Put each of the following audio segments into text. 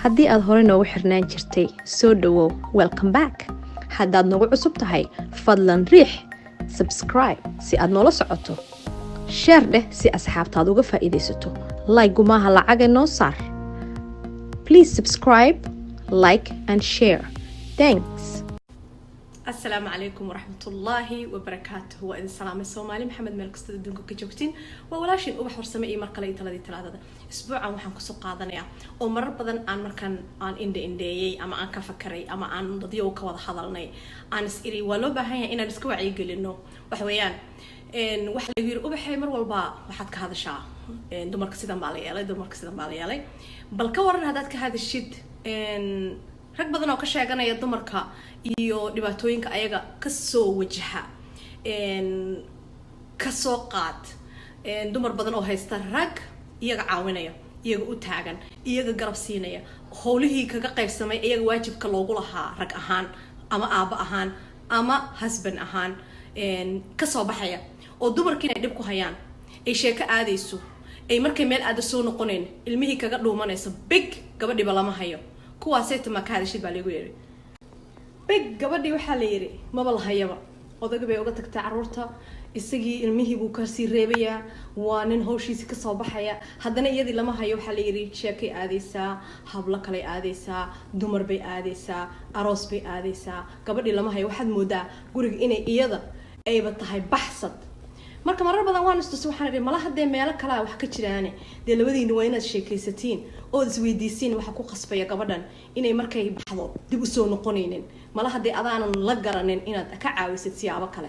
haddii aad hore noogu xirnaan jirtay soo dhawow welcome back haddaad nagu cusub tahay fadlan riix subscribe si aad noola socoto share dheh si asxaabtaad uga faa'iidaysato like gumaha lacaga noo saar please subscribe like and share thanks السلام عليكم ورحمة الله وبركاته وإذا سلام السومالي محمد ملك استاذ دونكو كجوكتين وولاشين أبحر سمائي مركلي تلادي تلادة أسبوعا وحن كسو قادنيا ومرر بدن آن مركان آن إندي أما آن كفكري أما آن ضديو كواد حضرني آن اسئري ولو بهايا إنا نسكو عيقل إنه وحويان إن وحلا يقول أبحي مر والبا وحد كهذا شا إن دمرك سيدان باليالي دمرك سيدان باليالي بل كورن هادات كهذا الشيد إن rag badan oo ka sheeganaya dumarka iyo dhibaatooyinka ayaga ka soo wajaha ka soo qaad dumar badan oo haysta rag iyaga caawinaya iyaga u taagan iyaga garab siinaya howlihii kaga qaybsamay iyaga waajibka loogu lahaa rag ahaan ama aaba ahaan ama husband ahaan ka soo baxaya oo dumarkii ay dib ku hayaan ay sheeko aadayso ay markay meel aad soo noqoneen ilmihii kaga dhuumanayso big gabadhiba lama hayo kuwaasayta ma ka hadashid baa lagu yeeray big gabadhii waxaa la yiri maba la hayaba odaga bay uga tagtay caruurta isagii ilmihii buu ka sii reebayaa waa nin hawshiisa ka soo baxaya haddana iyadii lama hayo waxaa la yiri sheekay aadaysaa hablo kale aadaysaa dumar bay aadaysaa aroos bay aadaysaa gabadhii lama hayo waxaad moodaa guriga inay iyada ayba tahay baxsad marka marar badan waan istusay waxaan idhi malaha dee meelo kale wax ka jiraan dee labadiina waa inaad sheekaysatiin oo isweydiisiin waxa ku qasbaya gabadhan inay markay baxdo dib u soo noqonaynin malaha dee adaanan la garanin inaad ka caawisid siyaabo kale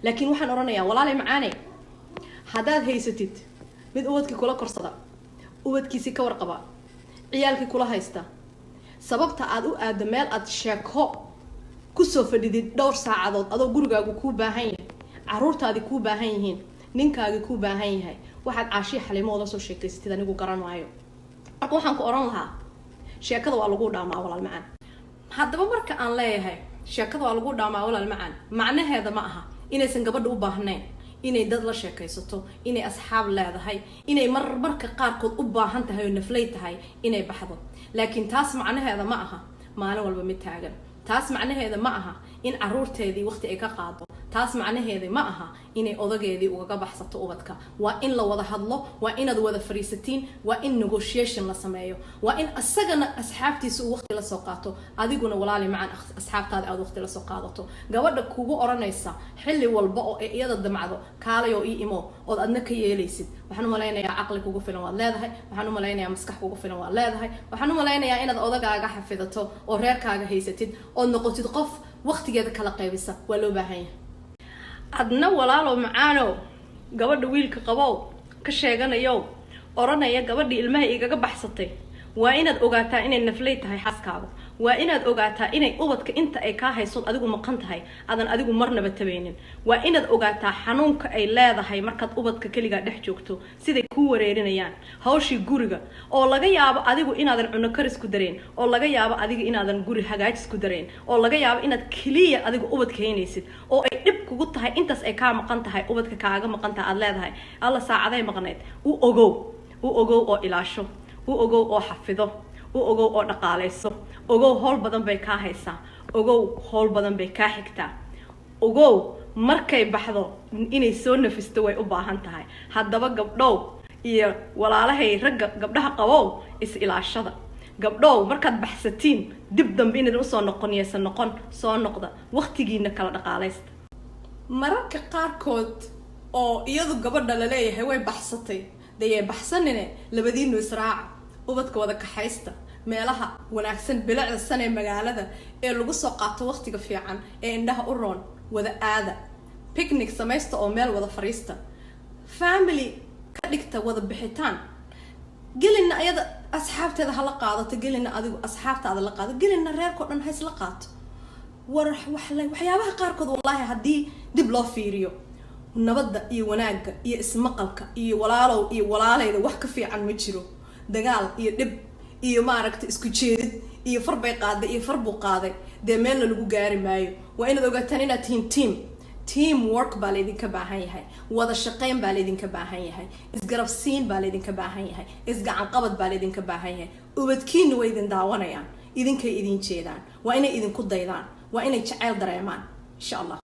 laakiin waxaan oranayaa walaalay macaane haddaad haysatid mid ubadkii kula korsada ubadkiisii ka warqaba ciyaalkii kula haysta sababta aad u aado meel aad sheeko kusoo fadhidid dhowr saacadood adoo gurigaagu kuu baahan yahay caruurtaadii kuu baahan yihiin ninkaagii kuu baahan yahay waxaad caashii xaliimooda soo sheekaysatid anigu garan maayo marka waxaan ku oran lahaa sheekada waa lagu dhaamaa walaal macaan haddaba marka aan leeyahay sheekada waa lagu dhaamaa walaal macaan macnaheeda ma aha inaysan gabadha u baahnayn inay dad la sheekaysato inay asxaab leedahay inay marmarka qaarkood u baahan tahay oo naflay tahay inay baxdo laakiin taas macnaheeda ma aha maalin walba mid taagan taas macnaheeda ma aha in caruurteedii waqti ay ka qaado taas macnaheeda ma aha inay odageedii uga baxsato ubadka waa in la wada hadlo waa inaad wada fariisatiin waa in negotiation la sameeyo waa in asagana asxaabtiisa uu waqti la soo qaato adiguna walaali macaan asxaabtaada aad waqti la soo qaadato gabadha kugu oranaysa xilli walba oo ay iyada damacdo kaalay oo ii imo oo adna ka yeelaysid waxaan u maleynayaa aqli kugu filan waad leedahay waxaan u maleynayaa maskax kugu filan waad leedahay waxaan u maleynayaa inaad odagaaga xafidato oo reerkaaga haysatid oo noqotid qof waqtigeeda kala qaybisa waa loo baahan yahay adna walaalo macaano gabadha wiilka qabow ka sheeganayo oranaya gabadhii ilmaha igaga baxsatay waa inaad ogaataa inay naflay tahay xaskaaga waa inaad ogaataa inay ubadka inta ay ka hayso adigu maqan tahay adan adigu marnaba tabaynin waa inaad ogaataa xanuunka ay leedahay markaad ubadka kaliga dhex joogto siday ku wareerinayaan hawshii guriga oo laga yaabo adigu inaadan cuno karis ku dareen oo laga yaabo adigu inaadan guri hagaajis ku dareen oo laga yaabo inaad kaliya adigu ubadka heynaysid oo ay dhib kugu tahay intaas ay ka maqan tahay ubadka kaaga maqan tahay aad leedahay alla saacaday maqneed u ogow oo ilaasho u ogow oo xafido u ogow oo dhaqaaleyso ogow howl badan bay ka haysaa ogow howl badan bay ka xigtaa ogow markay baxdo inay soo nafisto way u baahan tahay haddaba gabdhow iyo walaalahay ragga gabdhaha qabow is ilaashada gabdhow markaad baxsatiin dib dambe inaad u soo noqonaysan noqon soo noqda waqtigiina kala dhaqaaleysta mararka qaarkood oo iyadu gabadha la leeyahay way baxsatay dayay baxsanine labadiinu israaca ubadka wada kaxaysta meelaha wanaagsan bilicda sanee magaalada ee lagu soo qaato waqtiga fiican ee indhaha u roon wada aada picnic samaysta oo meel wada fariista family ka dhigta wada bixitaan gelina ayada asxaabteeda hala qaadato gelina adigu asxaabtaada la qaado gelina reerkoo dhan hays la qaato waxyaabaha qaarkood wallaahi haddii dib loo fiiriyo nabadda iyo wanaagga iyo ismaqalka iyo walaalow iyo walaalayda wax ka fiican ma jiro dagaal iyo dhib iyo maaragtay isku jeedid iyo far bay qaaday iyo far buu qaaday dee meelna lagu gaari maayo waa inaad ogaataan inaad tihiin team team work baa laydinka baahan yahay wada shaqayn baa laydinka baahan yahay isgarabsiin baa laydinka baahan yahay isgacan qabad baa laydinka baahan yahay ubadkiina way idin daawanayaan idinkay idin jeedaan waa inay idinku daydaan waa inay jacayl dareemaan insha allah